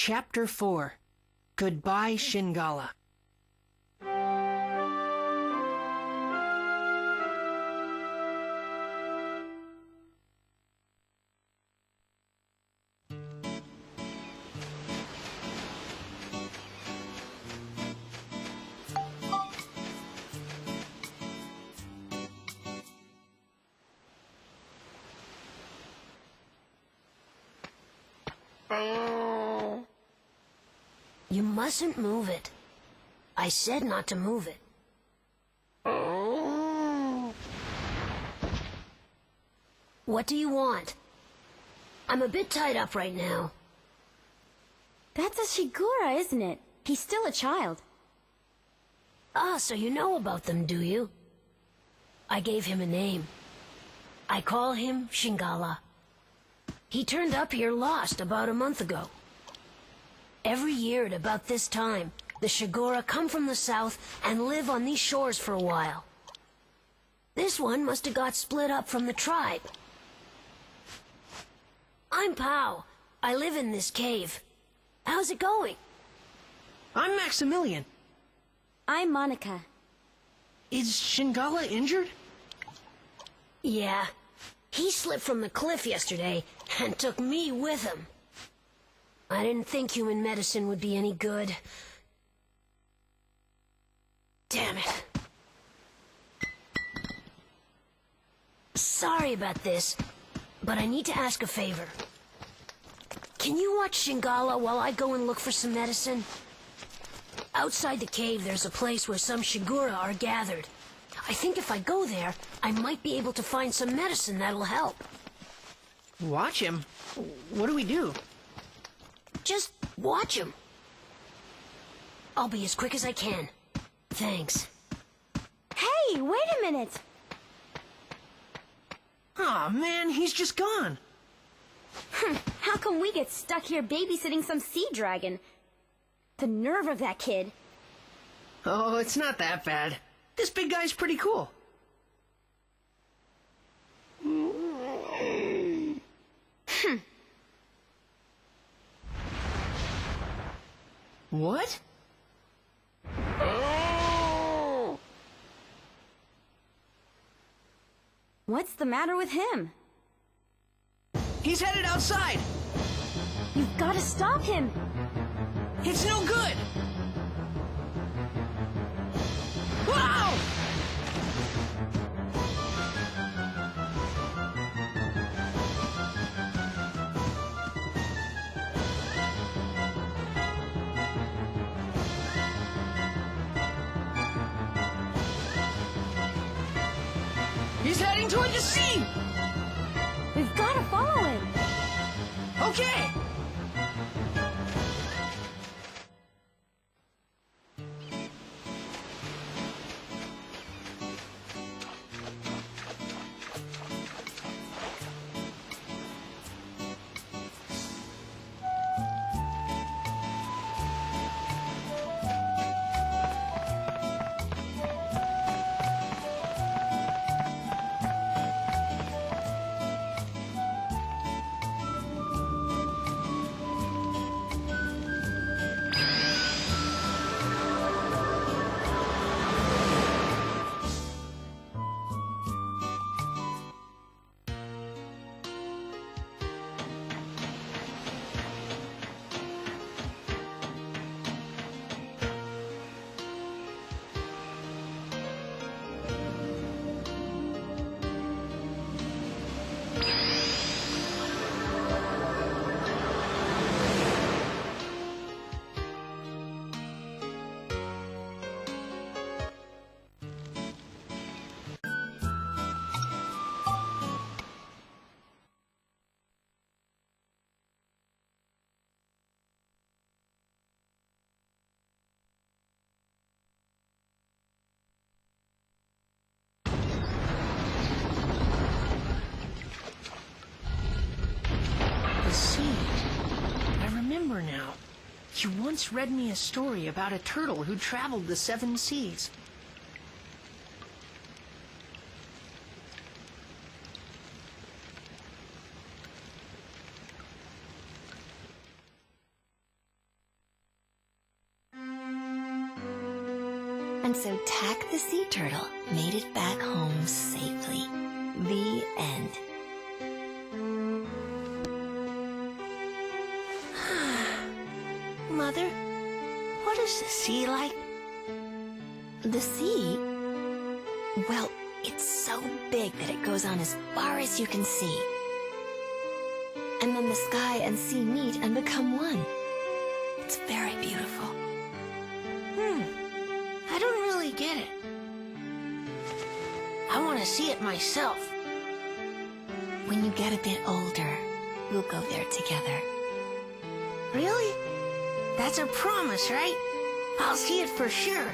Chapter 4. Goodbye, Shingala. You mustn't move it. I said not to move it. What do you want? I'm a bit tied up right now. That's a Shigura, isn't it? He's still a child. Ah, so you know about them, do you? I gave him a name. I call him Shingala. He turned up here lost about a month ago. Every year at about this time, the Shigura come from the south and live on these shores for a while. This one must have got split up from the tribe. I'm Pao. I live in this cave. How's it going? I'm Maximilian. I'm Monica. Is Shingala injured? Yeah. He slipped from the cliff yesterday and took me with him. I didn't think human medicine would be any good. Damn it. Sorry about this, but I need to ask a favor. Can you watch Shingala while I go and look for some medicine? Outside the cave, there's a place where some Shigura are gathered. I think if I go there, I might be able to find some medicine that'll help. Watch him? What do we do? Just watch him. I'll be as quick as I can. Thanks. Hey, wait a minute! Aw, man, he's just gone. How come we get stuck here babysitting some sea dragon? The nerve of that kid. Oh, it's not that bad. This big guy's pretty cool. What? What's the matter with him? He's headed outside. You've got to stop him! It's no good. Wow! He's heading toward the sea! We've got to follow him! Okay! The sea. I remember now. You once read me a story about a turtle who traveled the 7 seas. And so Tack the sea turtle made it back home safely. The end. Mother, what is the sea like? The sea? Well, it's so big that it goes on as far as you can see. And then the sky and sea meet and become one. It's very beautiful. I don't really get it. I want to see it myself. When you get a bit older, we'll go there together. Really? That's a promise, right? I'll see it for sure.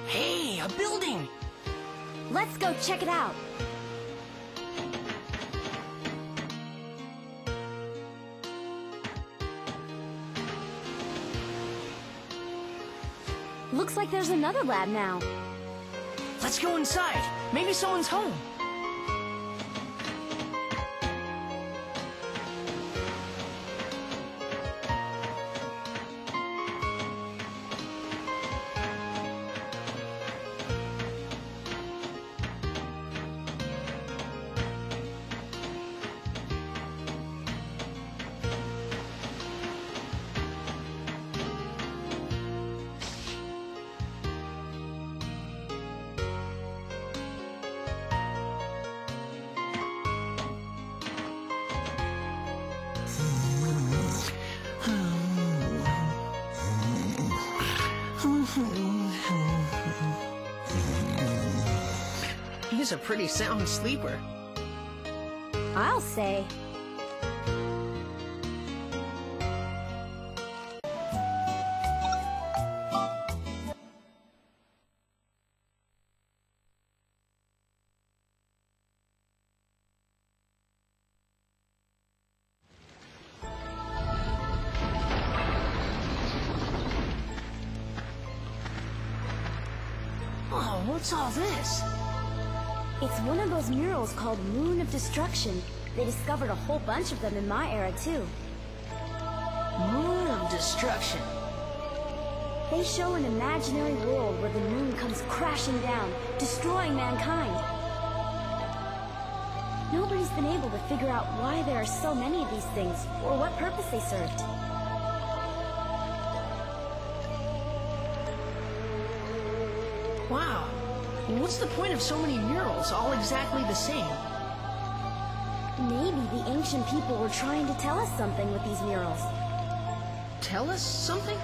Hey, a building! Let's go check it out. Looks like there's another lab now. Let's go inside. Maybe someone's home. He's a pretty sound sleeper. I'll say. Oh, what's all this? It's one of those murals called Moon of Destruction. They discovered a whole bunch of them in my era, too. Moon of Destruction. They show an imaginary world where the moon comes crashing down, destroying mankind. Nobody's been able to figure out why there are so many of these things, or what purpose they served. Wow. What's the point of so many murals, all exactly the same? Maybe the ancient people were trying to tell us something with these murals. Tell us something?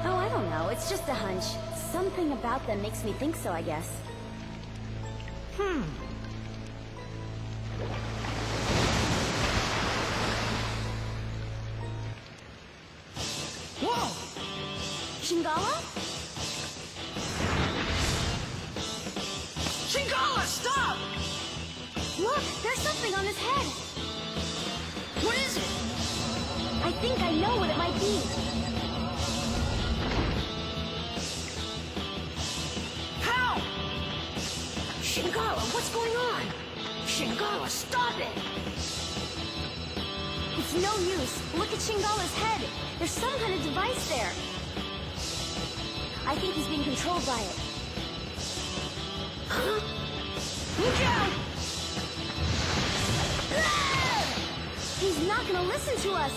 Oh, I don't know. It's just a hunch. Something about them makes me think so, I guess. Whoa! Shingala? Shingala, stop! Look, there's something on his head. What is it? I think I know what it might be. How? Shingala, what's going on? Shingala, stop it! It's no use. Look at Shingala's head. There's some kind of device there. I think he's being controlled by it. Huh? Look out! Ah! He's not gonna listen to us.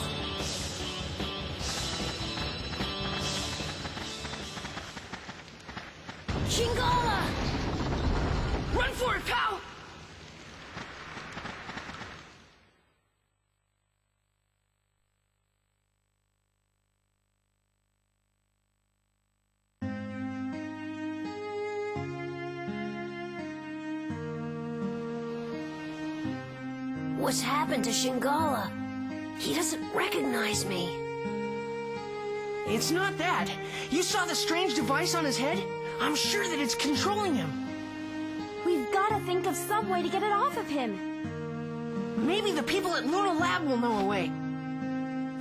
Shingala! Run for it, pal! What's happened to Shingala? He doesn't recognize me. It's not that. You saw the strange device on his head? I'm sure that it's controlling him. We've gotta think of some way to get it off of him. Maybe the people at Luna Lab will know a way.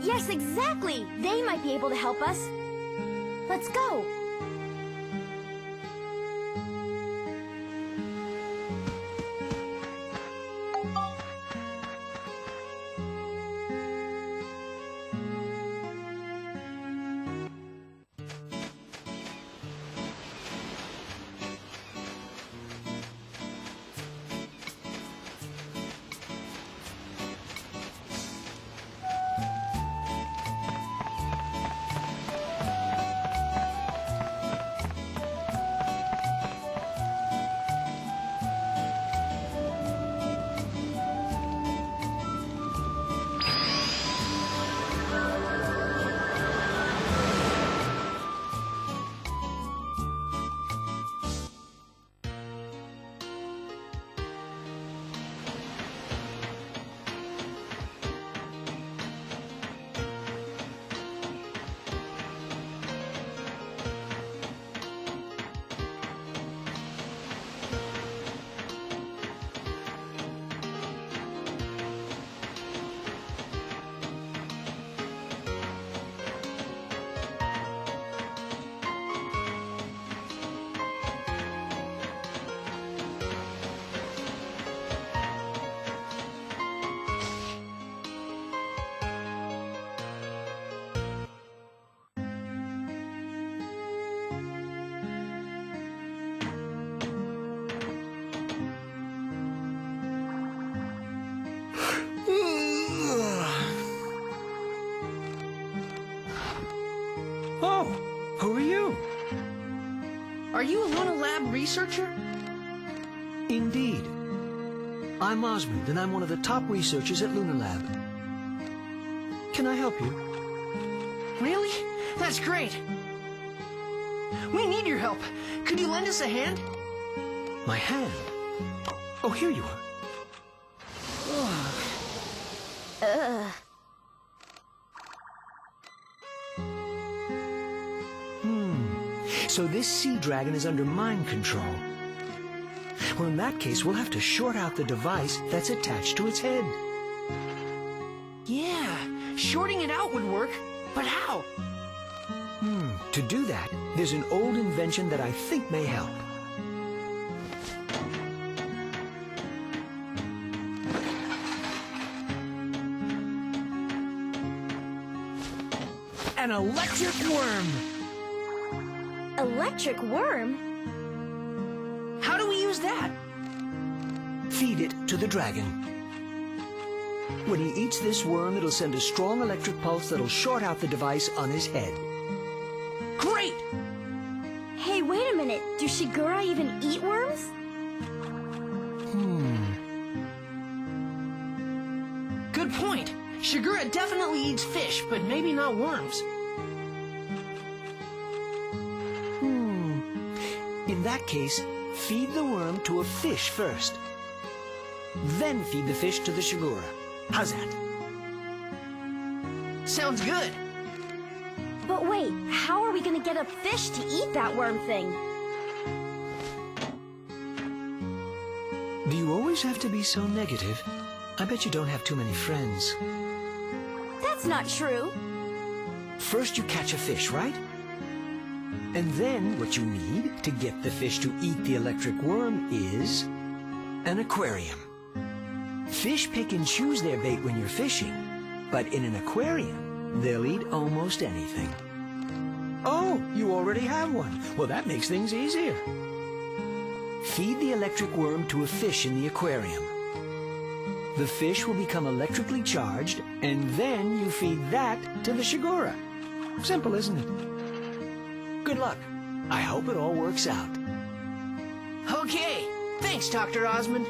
Yes, exactly. They might be able to help us. Let's go. Oh, who are you? Are you a Luna Lab researcher? Indeed. I'm Osmond, and I'm one of the top researchers at Luna Lab. Can I help you? Really? That's great. We need your help. Could you lend us a hand? My hand? Oh, here you are. So this sea dragon is under mind control. Well, in that case, we'll have to short out the device that's attached to its head. Yeah, shorting it out would work. But how? To do that, there's an old invention that I think may help. An electric worm! Electric worm? How do we use that? Feed it to the dragon. When he eats this worm, it'll send a strong electric pulse that'll short out the device on his head. Great! Hey, wait a minute. Do Shigura even eat worms? Good point. Shigura definitely eats fish, but maybe not worms. In that case, feed the worm to a fish first. Then feed the fish to the Shigura. How's that? Sounds good. But wait, how are we gonna get a fish to eat that worm thing? Do you always have to be so negative? I bet you don't have too many friends. That's not true. First you catch a fish, right? And then what you need to get the fish to eat the electric worm is an aquarium. Fish pick and choose their bait when you're fishing, but in an aquarium, they'll eat almost anything. Oh, you already have one. Well, that makes things easier. Feed the electric worm to a fish in the aquarium. The fish will become electrically charged, and then you feed that to the Shigura. Simple, isn't it? Good luck. I hope it all works out. Okay. Thanks, Dr. Osmond.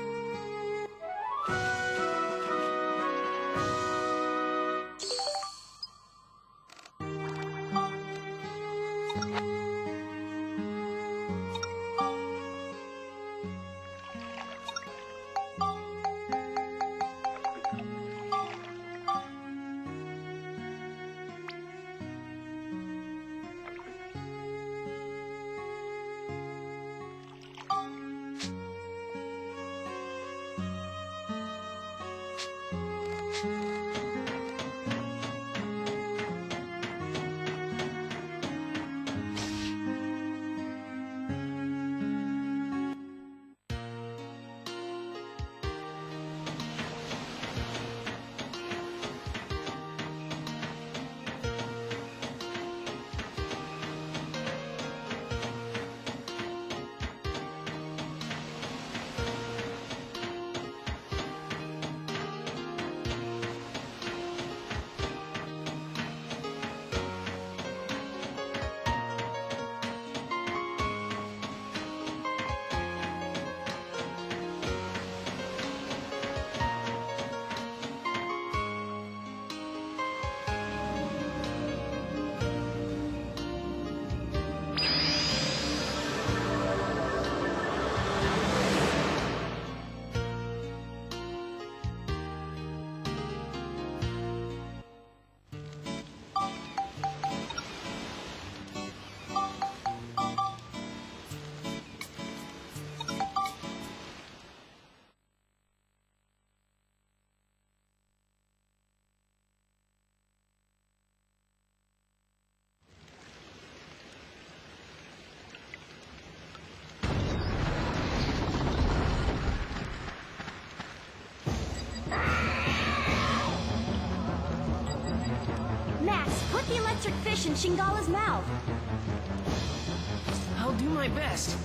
Put the electric fish in Shingala's mouth. I'll do my best.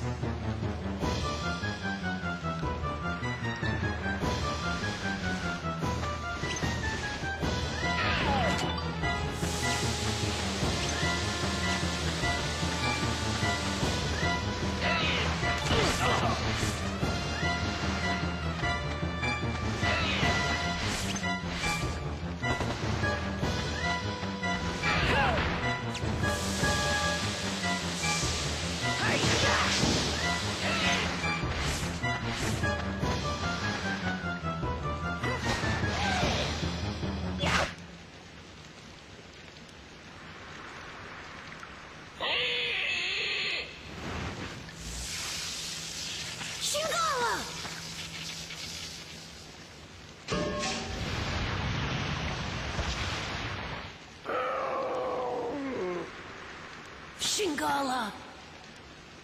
Shingala!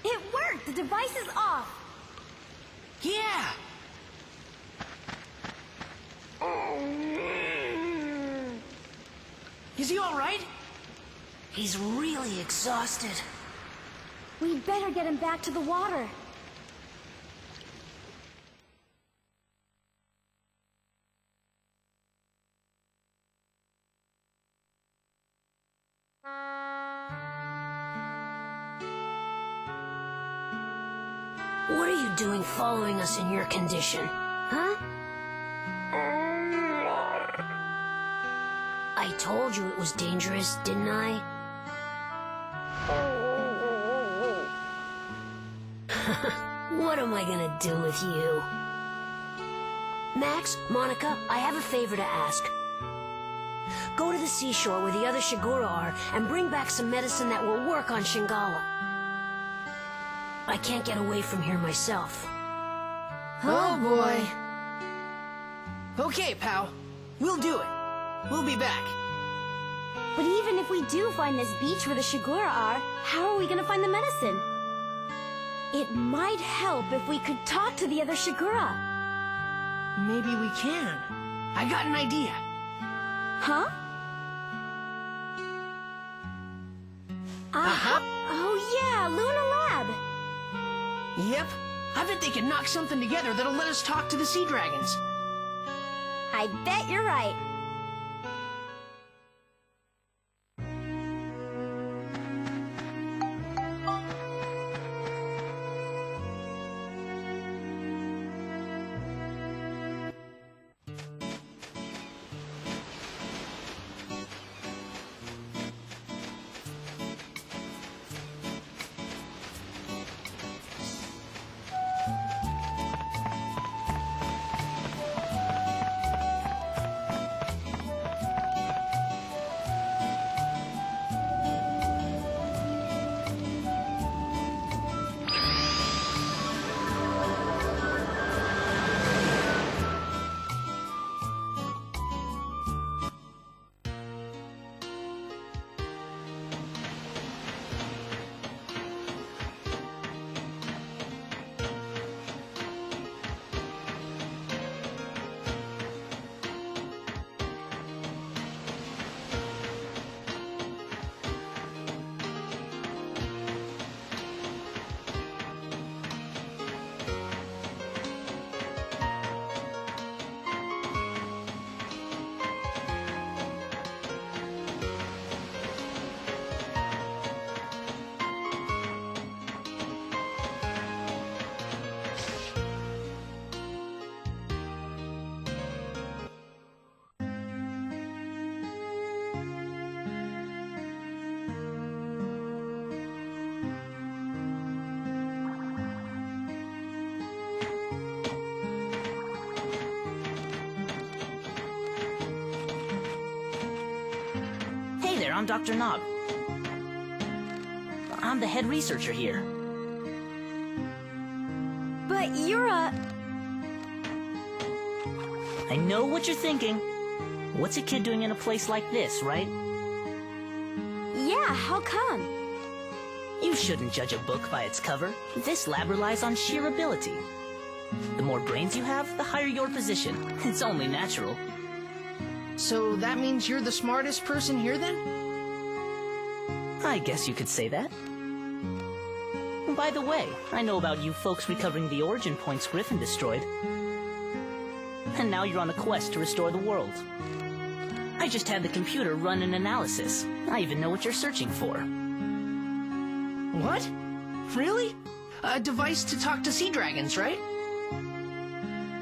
It worked! The device is off! Yeah! Is he all right? He's really exhausted. We'd better get him back to the water. What are you doing following us in your condition? Huh? I told you it was dangerous, didn't I? What am I gonna do with you? Max, Monica, I have a favor to ask. Go to the seashore where the other Shigura are and bring back some medicine that will work on Shingala. I can't get away from here myself. Oh boy. Okay, pal. We'll do it. We'll be back. But even if we do find this beach where the Shigura are, how are we gonna find the medicine? It might help if we could talk to the other Shigura. Maybe we can. I got an idea. Huh? Uh-huh. Oh yeah, Luna Lab. Yep. I bet they can knock something together that'll let us talk to the sea dragons. I bet you're right. I'm Dr. Nob. I'm the head researcher here. But you're a... I know what you're thinking. What's a kid doing in a place like this, right? Yeah, how come? You shouldn't judge a book by its cover. This lab relies on sheer ability. The more brains you have, the higher your position. It's only natural. So that means you're the smartest person here then? I guess you could say that. By the way, I know about you folks recovering the origin points Griffin destroyed. And now you're on a quest to restore the world. I just had the computer run an analysis. I even know what you're searching for. What? Really? A device to talk to sea dragons, right?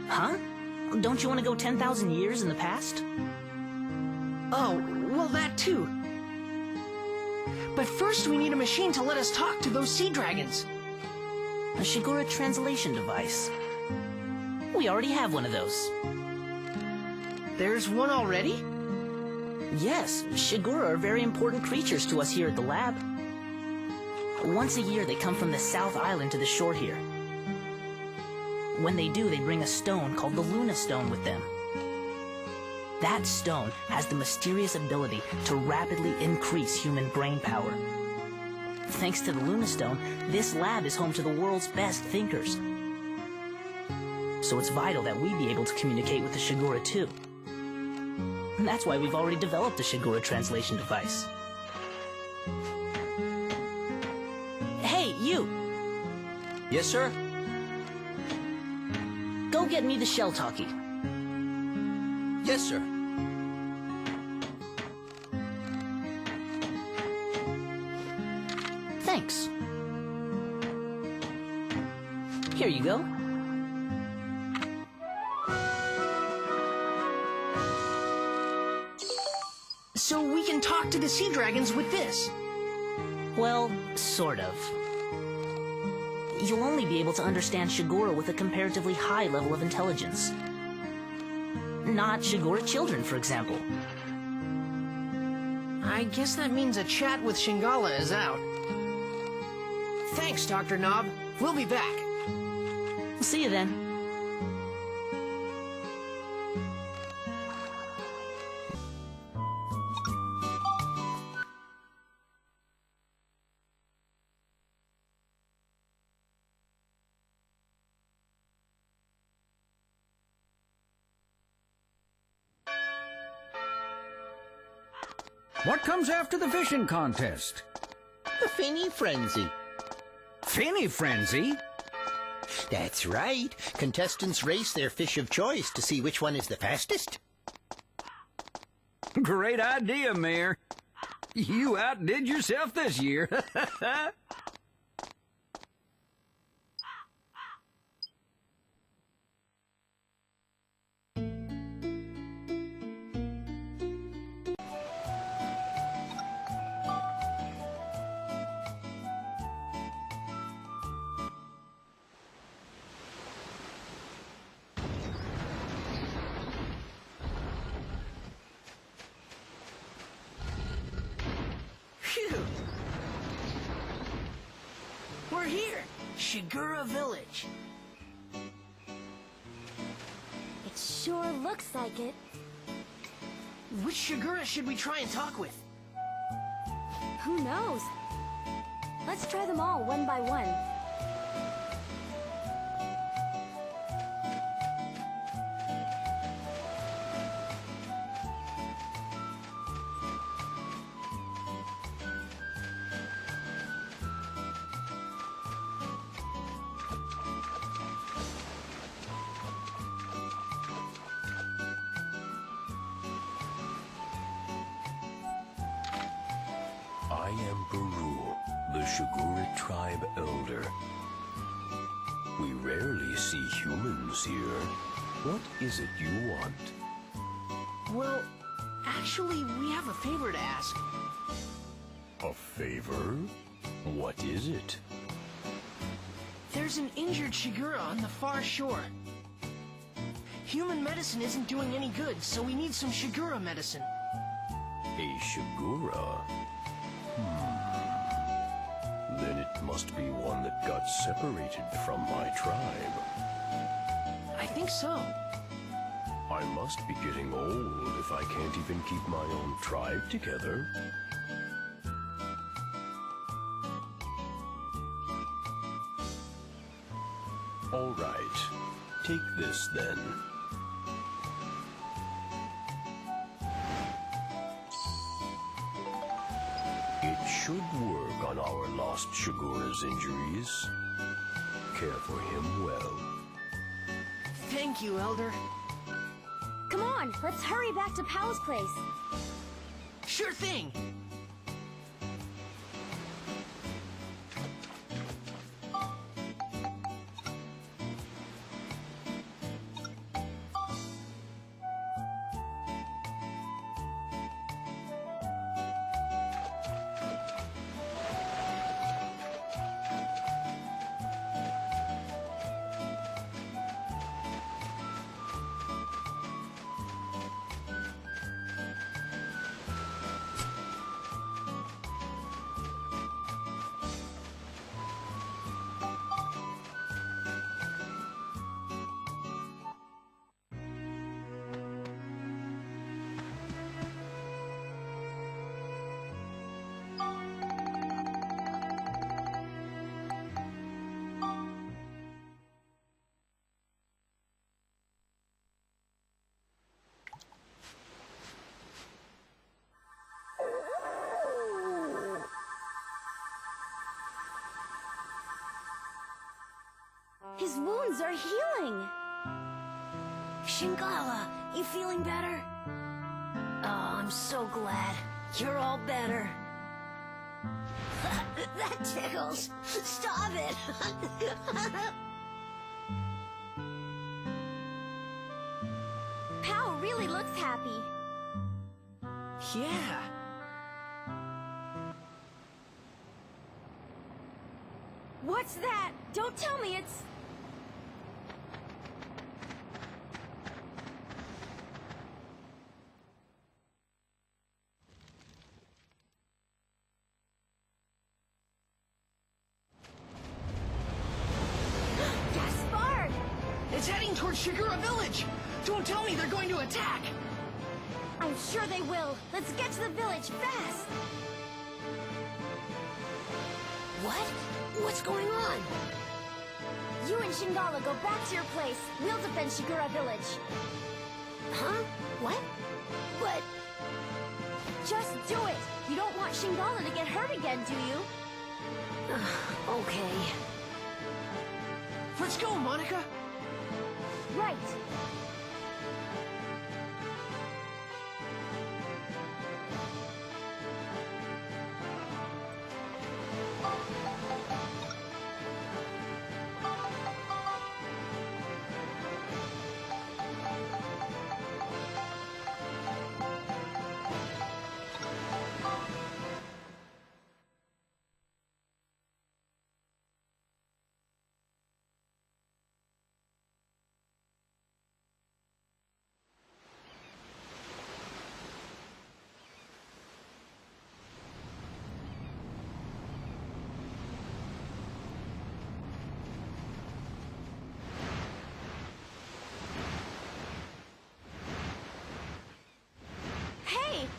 Huh? Don't you want to go 10,000 years in the past? Oh, well that too. But first we need a machine to let us talk to those sea dragons. A Shigura translation device. We already have one of those. There's one already? Yes, Shigura are very important creatures to us here at the lab. Once a year they come from the South Island to the shore here. When they do, they bring a stone called the Luna Stone with them. That stone has the mysterious ability to rapidly increase human brain power. Thanks to the Luna Stone, this lab is home to the world's best thinkers. So it's vital that we be able to communicate with the Shigura too. And that's why we've already developed a Shigura translation device. Hey, you! Yes, sir? Go get me the shell talkie. Yes, sir. Thanks. Here you go. So we can talk to the sea dragons with this. Well, sort of. You'll only be able to understand Shigura with a comparatively high level of intelligence. Not Shigura children, for example. I guess that means a chat with Shingala is out. Thanks, Dr. Nob. We'll be back. See you then. What comes after the fishing contest? The Finny Frenzy. Finny Frenzy? That's right. Contestants race their fish of choice to see which one is the fastest. Great idea, Mayor. You outdid yourself this year. Phew! We're here! Shigura Village. It sure looks like it. Which Shigura should we try and talk with? Who knows? Let's try them all one by one. I am Baru, the Shigura tribe elder. We rarely see humans here. What is it you want? Well, actually, we have a favor to ask. A favor? What is it? There's an injured Shigura on the far shore. Human medicine isn't doing any good, so we need some Shigura medicine. A Shigura? Then it must be one that got separated from my tribe. I think so. I must be getting old if I can't even keep my own tribe together. All right, take this then. It should work on our lost Shigura's injuries. Care for him well. Thank you, Elder. Come on, let's hurry back to Pow's place. Sure thing! His wounds are healing. Shingala, you feeling better? Oh, I'm so glad. You're all better. That tickles. Stop it. Pow really looks happy. Yeah. What's that? Don't tell me it's... Gaspard! It's heading towards Shigura Village! Don't tell me they're going to attack! I'm sure they will. Let's get to the village fast. What? What's going on? You and Shingala go back to your place. We'll defend Shigura Village. Huh? What? But Just do it! You don't want Shingala to get hurt again, do you? Okay. Let's go, Monica! Right.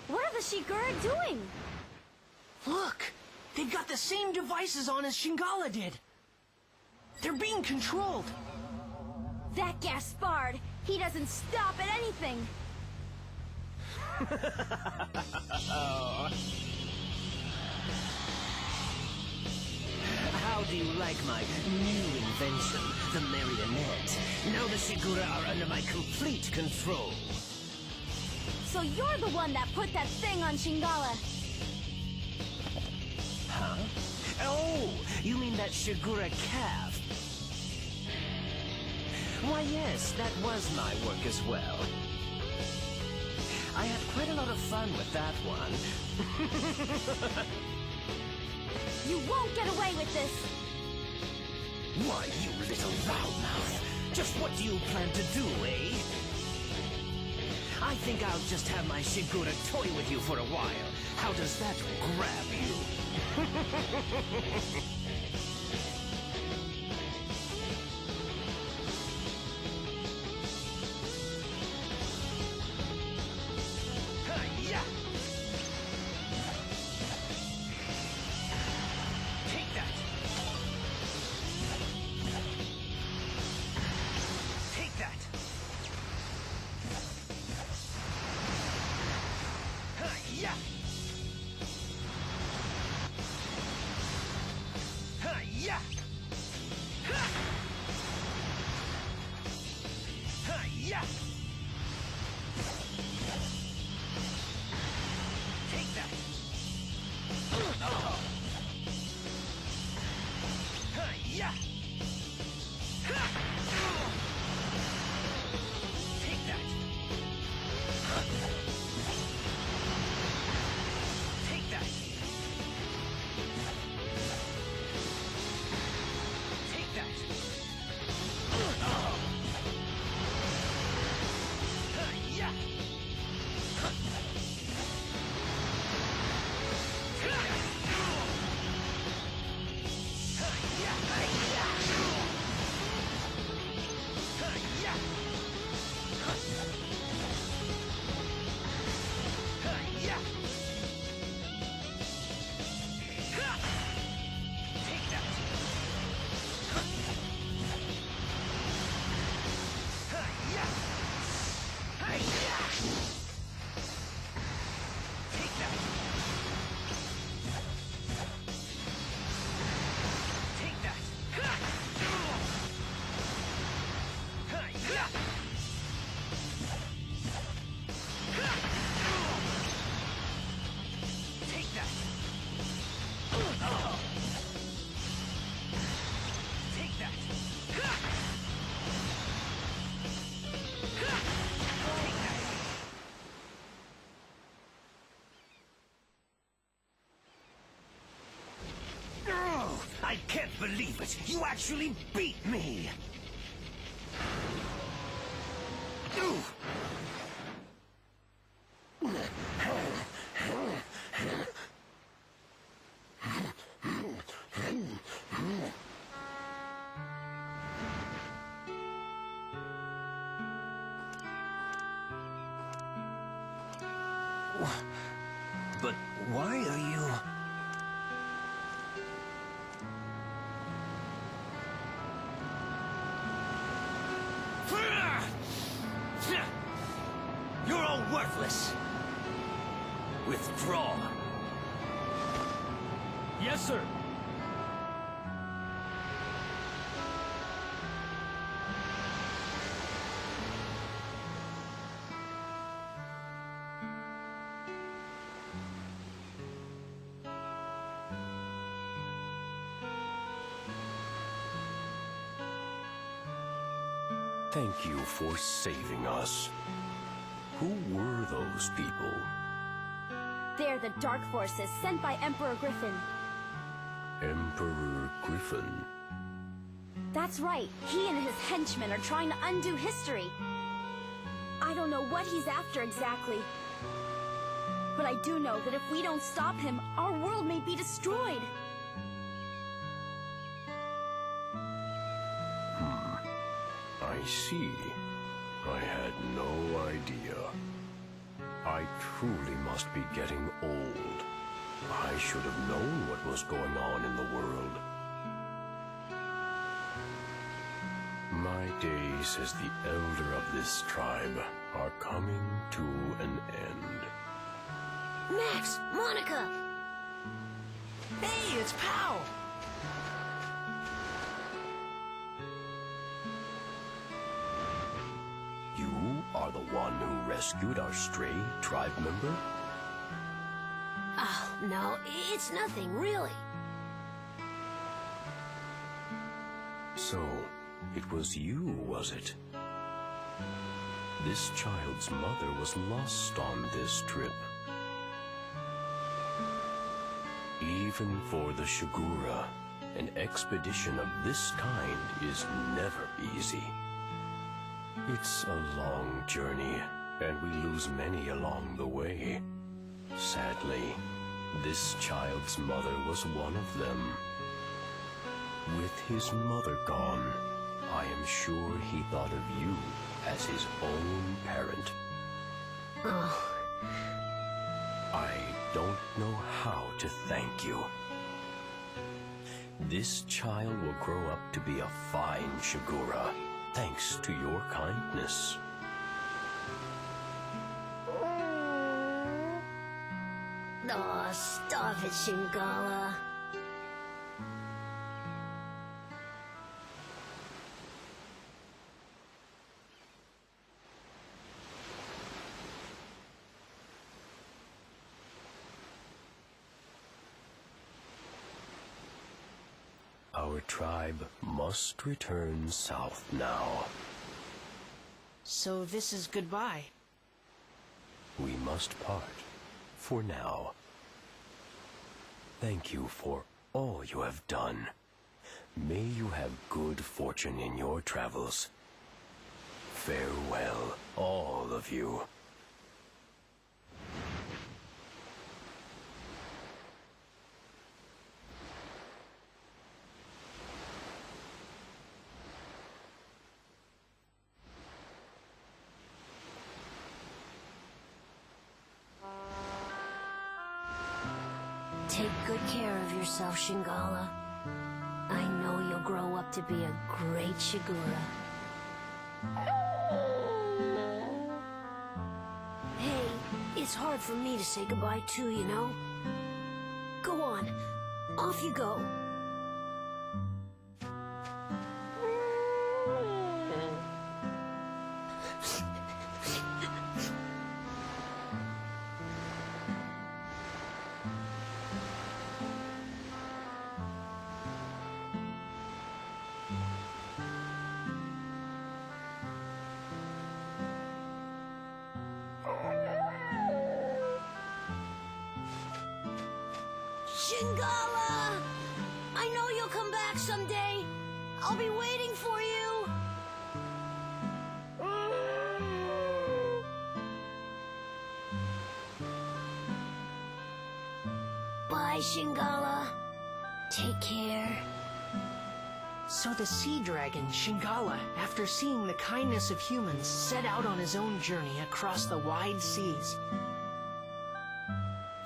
What are the Shigura doing? Look! They've got the same devices on as Shingala did! They're being controlled! That Gaspard! He doesn't stop at anything! How do you like my new invention, the marionette? Now the Shigura are under my complete control. So you're the one that put that thing on Shingala! Huh? Oh, you mean that Shigura calf? Why yes, that was my work as well. I had quite a lot of fun with that one. You won't get away with this! Why, you little loudmouth! Just what do you plan to do, eh? I think I'll just have my Shigura toy with you for a while. How does that grab you? Hi-ya! Take that! Take that! Hi-ya! Hi-ya! Ha! Hi-ya! Take that! Oh! Hi-ya! Ha! Take that! Take that! Take that! Oh! Hi-ya! I can't believe it! You actually beat me! But why are you... You're all worthless! withdraw. Yes, sir. Thank you for saving us. Who were those people? They're the Dark Forces sent by Emperor Griffin. Emperor Griffin. That's right. He and his henchmen are trying to undo history. I don't know what he's after exactly. But I do know that if we don't stop him, our world may be destroyed. I see. I had no idea. I truly must be getting old. I should have known what was going on in the world. My days as the elder of this tribe are coming to an end. Max! Monica! Hey, it's Pow! You are the one who rescued our stray tribe member? Oh, no, it's nothing, really. So, it was you, was it? This child's mother was lost on this trip. Even for the Shigura, an expedition of this kind is never easy. It's a long journey, and we lose many along the way. Sadly, this child's mother was one of them. With his mother gone, I am sure he thought of you as his own parent. Oh, I don't know how to thank you. This child will grow up to be a fine Shigura, thanks to your kindness. oh, stop it, Shingala. Our tribe must return south now. So this is goodbye. We must part, for now. Thank you for all you have done. May you have good fortune in your travels. Farewell, all of you. Take good care of yourself, Shingala. I know you'll grow up to be a great Shigura. Hey, it's hard for me to say goodbye too, you know? Go on, off you go. Shingala! I know you'll come back someday. I'll be waiting for you. Bye, Shingala. Take care. So the sea dragon, Shingala, after seeing the kindness of humans, set out on his own journey across the wide seas.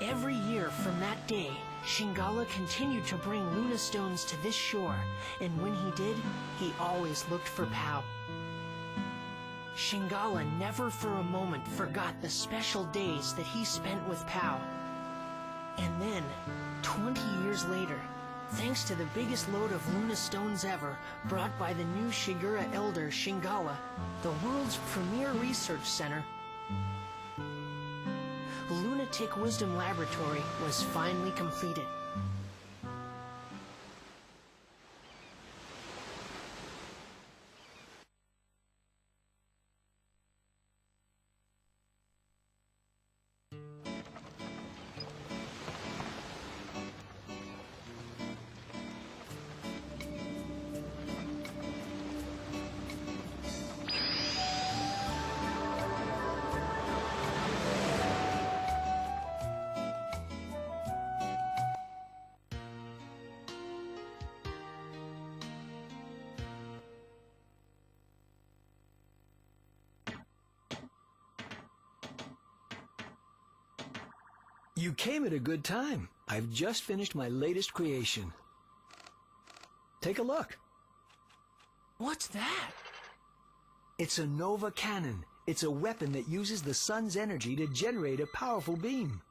Every year from that day, Shingala continued to bring Luna stones to this shore, and when he did, he always looked for Pao. Shingala never for a moment forgot the special days that he spent with Pao. And then, 20 years later, thanks to the biggest load of Luna stones ever, brought by the new Shigura elder Shingala, the world's premier research center, Lunatic Wisdom Laboratory was finally completed. You came at a good time. I've just finished my latest creation. Take a look. What's that? It's a Nova Cannon. It's a weapon that uses the sun's energy to generate a powerful beam.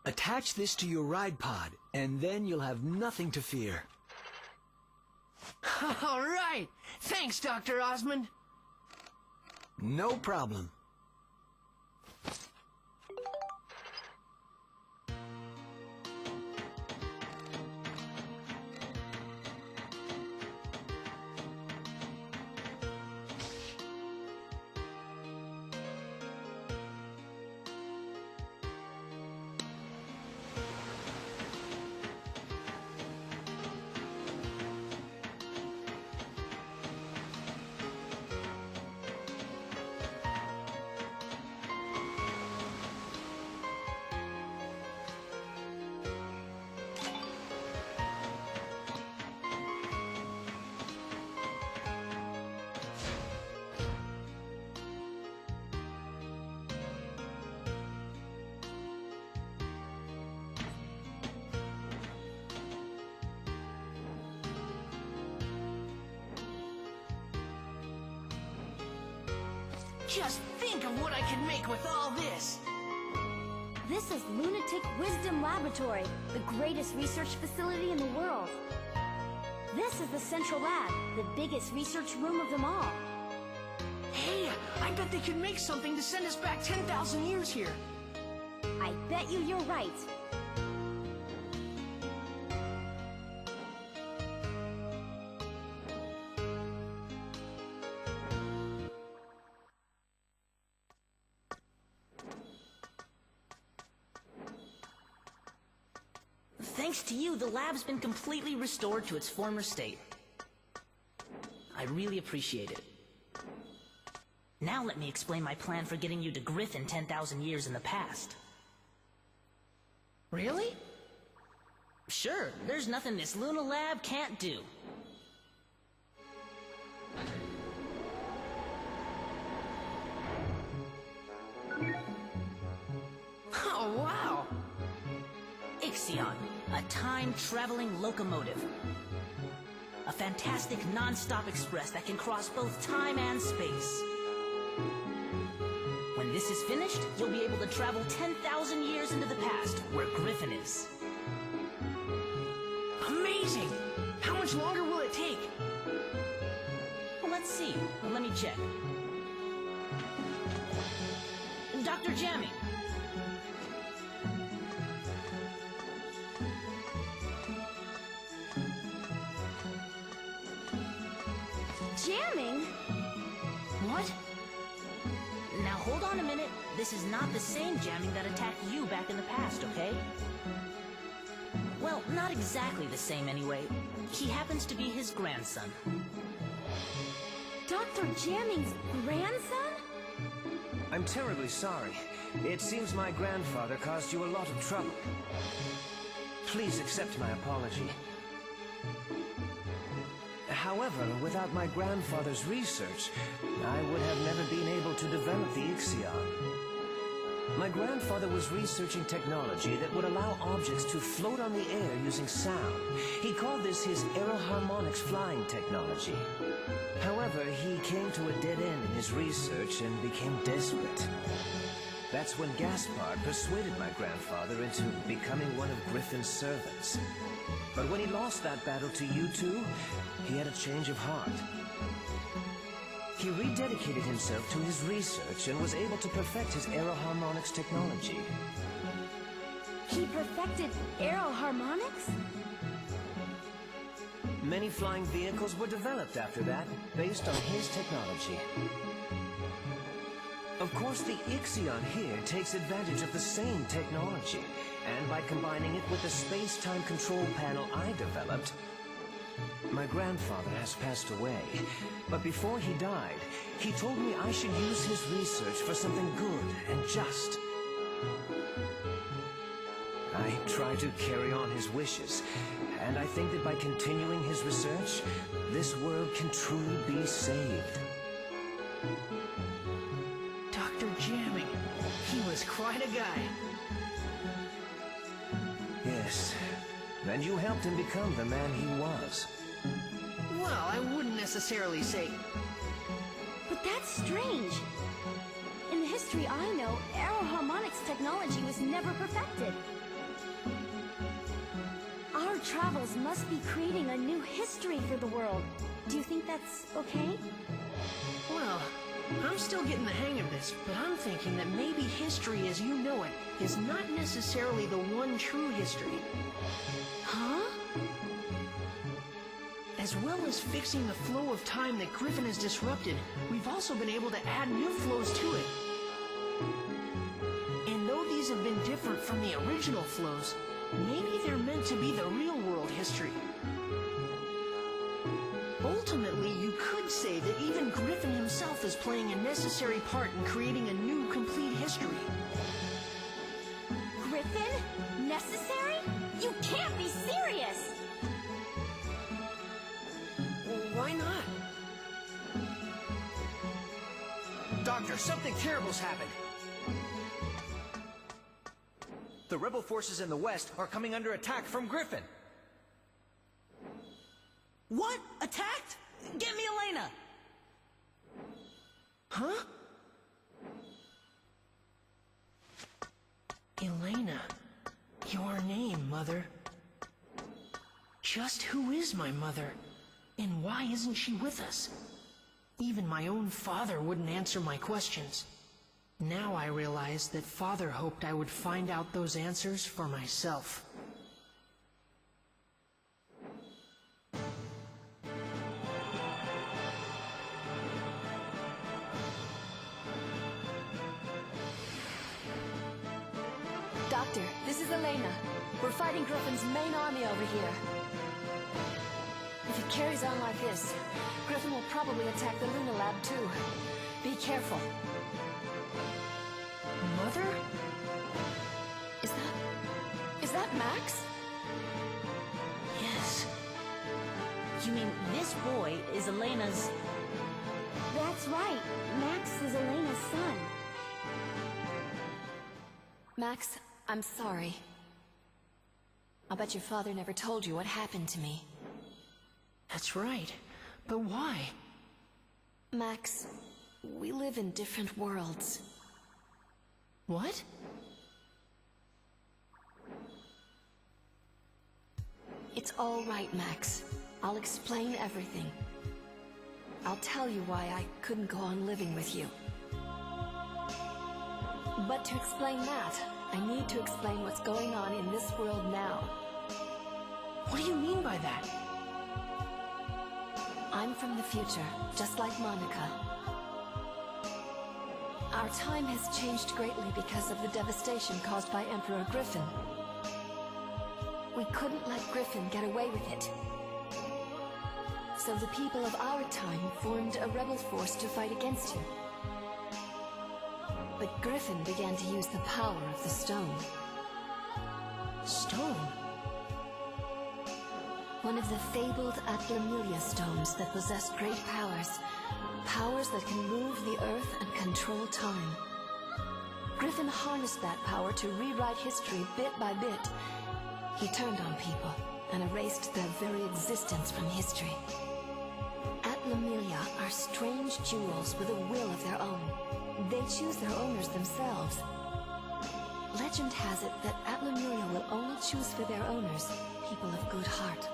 Attach this to your ride pod, and then you'll have nothing to fear. All right! Thanks, Dr. Osmond. No problem. Just think of what I can make with all this! This is Lunatic Wisdom Laboratory, the greatest research facility in the world. This is the central lab, the biggest research room of them all. Hey, I bet they could make something to send us back 10,000 years here. I bet you're right. Thanks to you, the lab's been completely restored to its former state. I really appreciate it. Now let me explain my plan for getting you to Griffin 10,000 years in the past. Really? Sure, there's nothing this Luna lab can't do. Oh, wow! Ixion, a time-traveling locomotive. A fantastic non-stop express that can cross both time and space. When this is finished, you'll be able to travel 10,000 years into the past, where Griffin is. Amazing! How much longer will it take? Well, let's see. Let me check. Dr. Jammy. Jamming? What? Now hold on a minute. This is not the same jamming that attacked you back in the past, okay? Well, not exactly the same anyway. He happens to be his grandson. Dr. Jamming's grandson? I'm terribly sorry. It seems my grandfather caused you a lot of trouble. Please accept my apology. However, without my grandfather's research, I would have never been able to develop the Ixion. My grandfather was researching technology that would allow objects to float on the air using sound. He called this his aeroharmonics flying technology. However, he came to a dead end in his research and became desperate. That's when Gaspard persuaded my grandfather into becoming one of Griffin's servants. But when he lost that battle to you two, he had a change of heart. He rededicated himself to his research and was able to perfect his aeroharmonics technology. He perfected aeroharmonics? Many flying vehicles were developed after that, based on his technology. Of course, the Ixion here takes advantage of the same technology, and by combining it with the space-time control panel I developed, my grandfather has passed away, but before he died, he told me I should use his research for something good and just. I try to carry on his wishes, and I think that by continuing his research, this world can truly be saved. Dr. Jamming, he was quite a guy. Yes, and you helped him become the man he was. Well, I wouldn't necessarily say... But that's strange. In the history I know, aeroharmonics technology was never perfected. Our travels must be creating a new history for the world. Do you think that's okay? Well, I'm still getting the hang of this, but I'm thinking that maybe history as you know it is not necessarily the one true history. Huh? As well as fixing the flow of time that Griffin has disrupted, we've also been able to add new flows to it. And though these have been different from the original flows, maybe they're meant to be the real world history. Ultimately, you could say that even Griffin himself is playing a necessary part in creating a new, complete history. Griffin? Necessary? You can't be serious! Why not? Doctor, something terrible's happened. The rebel forces in the west are coming under attack from Griffin. What? Attacked? Get me Elena! Huh? Elena. Your name, Mother. Just who is my mother? And why isn't she with us? Even my own father wouldn't answer my questions. Now I realize that Father hoped I would find out those answers for myself. Doctor, this is Elena. We're fighting Griffin's main army over here. If it carries on like this, Griffin will probably attack the Luna Lab too. Be careful. Mother? Is that Max? Yes. You mean this boy is Elena's... That's right. Max is Elena's son. Max, I'm sorry. I'll bet your father never told you what happened to me. That's right. But why? Max, we live in different worlds. What? It's all right, Max. I'll explain everything. I'll tell you why I couldn't go on living with you. But to explain that, I need to explain what's going on in this world now. What do you mean by that? I'm from the future, just like Monica. Our time has changed greatly because of the devastation caused by Emperor Griffin. We couldn't let Griffin get away with it. So the people of our time formed a rebel force to fight against him. But Griffin began to use the power of the stone. Stone? One of the fabled Atlamilia stones that possessed great powers. Powers that can move the earth and control time. Griffin harnessed that power to rewrite history bit by bit. He turned on people and erased their very existence from history. At Atlamillia are strange jewels with a will of their own. They choose their owners themselves. Legend has it that Atlamillia will only choose for their owners people of good heart.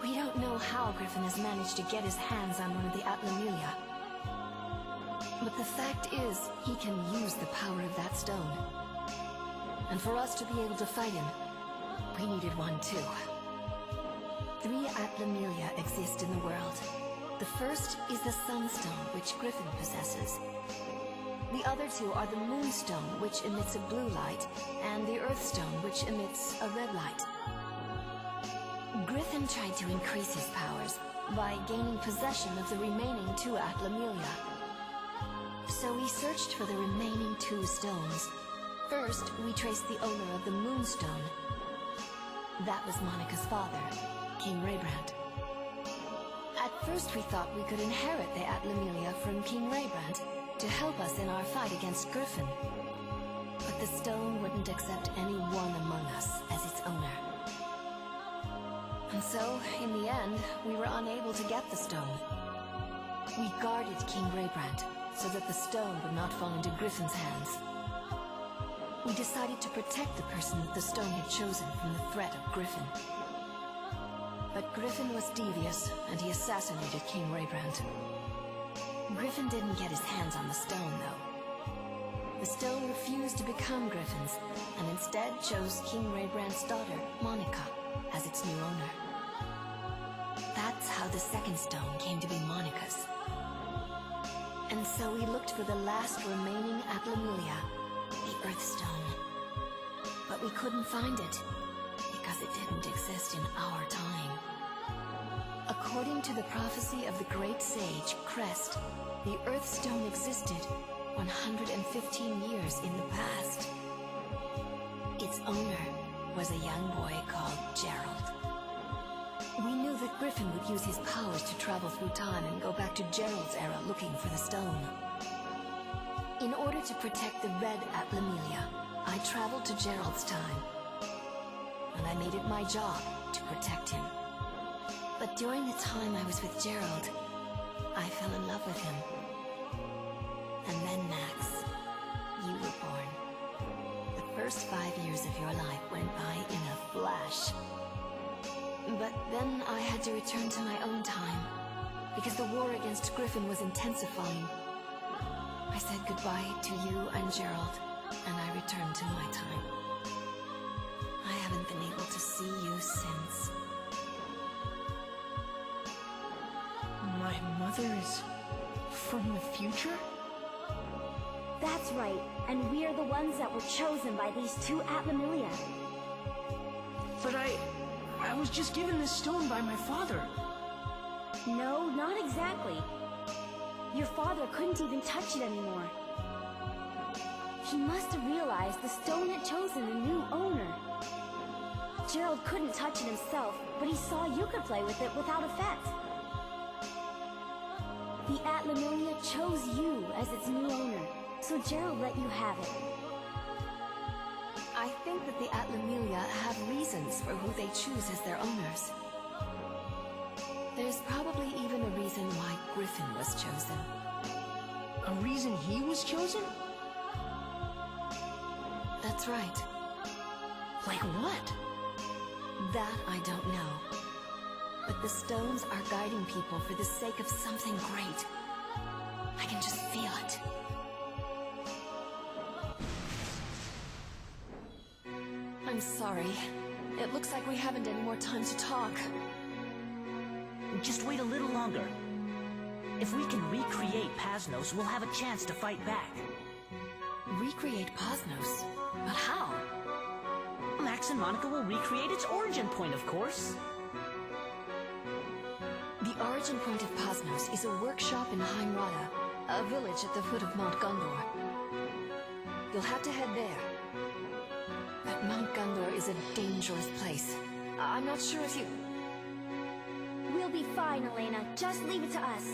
We don't know how Griffin has managed to get his hands on one of the Atlamillia. But the fact is, he can use the power of that stone. And for us to be able to fight him, we needed one too. 3 Atlamillia exist in the world. The first is the Sunstone, which Griffin possesses. The other 2 are the Moonstone, which emits a blue light, and the Earthstone, which emits a red light. Griffin tried to increase his powers by gaining possession of the remaining 2 Atlamillia. So we searched for the remaining 2 stones. First, we traced the owner of the Moonstone. That was Monica's father, King Raybrand. At first we thought we could inherit the Atlamillia from King Raybrand to help us in our fight against Griffin. But the stone wouldn't accept any one among us as its owner. And so, in the end, we were unable to get the stone. We guarded King Raybrand so that the stone would not fall into Griffin's hands. We decided to protect the person that the stone had chosen from the threat of Griffin. But Griffin was devious, and he assassinated King Raybrand. Griffin didn't get his hands on the stone, though. The stone refused to become Griffin's, and instead chose King Raybrand's daughter, Monica, as its new owner. That's how the second stone came to be Monica's. And so we looked for the last remaining Atlamillia, the Earthstone. But we couldn't find it, because it didn't exist in our time. According to the prophecy of the great sage, Crest, the Earthstone existed 115 years in the past. Its owner was a young boy called Gerald. We knew that Griffin would use his powers to travel through time and go back to Gerald's era looking for the stone. In order to protect the red Atlamillia, I traveled to Gerald's time, and I made it my job to protect him. But during the time I was with Gerald, I fell in love with him. And then, Max, you were born. The first 5 years of your life went by in a flash. But then I had to return to my own time, because the war against Griffin was intensifying. I said goodbye to you and Gerald, and I returned to my time. I haven't been able to see you since. My mother is from the future? That's right, and we're the ones that were chosen by these 2 Atlamillia. But I was just given this stone by my father. No, not exactly. Your father couldn't even touch it anymore. He must have realized the stone had chosen a new owner. Gerald couldn't touch it himself, but he saw you could play with it without effect. The Atlamillia chose you as its new owner, so Gerald let you have it. I think that the Atlamillia have reasons for who they choose as their owners. There's probably even a reason why Griffin was chosen. A reason he was chosen? That's right. Like what? That I don't know. But the stones are guiding people for the sake of something great. I can just feel it. I'm sorry. It looks like we haven't any more time to talk. Just wait a little longer. If we can recreate Pasnos, we'll have a chance to fight back. Recreate Pasnos? But how? Max and Monica will recreate its origin point, of course. The origin point of Pasnos is a workshop in Heimrada, a village at the foot of Mount Gondor. You'll have to head there. But Mount Gondor is a dangerous place. I'm not sure if you... We'll be fine, Elena. Just leave it to us.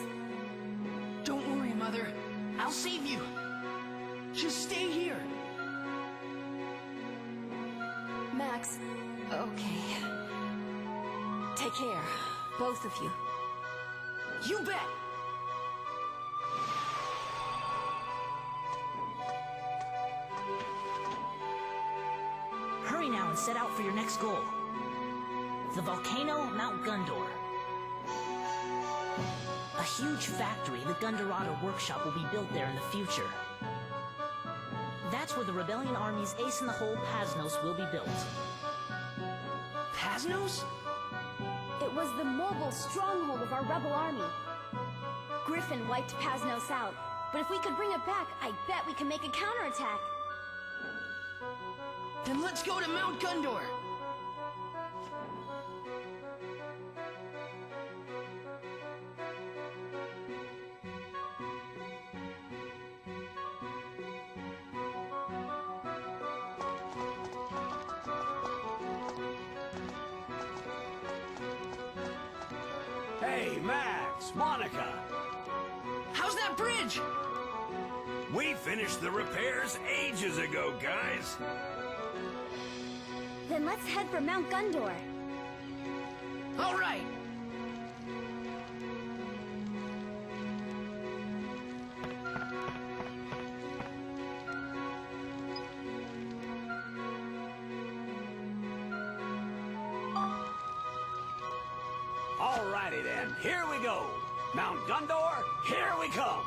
Don't worry, Mother. I'll save you. Just stay here. Max, okay. Take care, both of you. You bet! Hurry now and set out for your next goal. The volcano, Mount Gundor. A huge factory, the Gundorado Workshop, will be built there in the future. That's where the Rebellion Army's ace-in-the-hole Pasnos will be built. Pasnos? It was the mobile stronghold of our rebel army. Griffin wiped Pasnos out, but if we could bring it back, I bet we can make a counterattack. Then let's go to Mount Gundor! Hey, Max, Monica. How's that bridge? We finished the repairs ages ago, guys. Then let's head for Mount Gundor. All right! Alrighty then, here we go. Mount Gundor, here we come.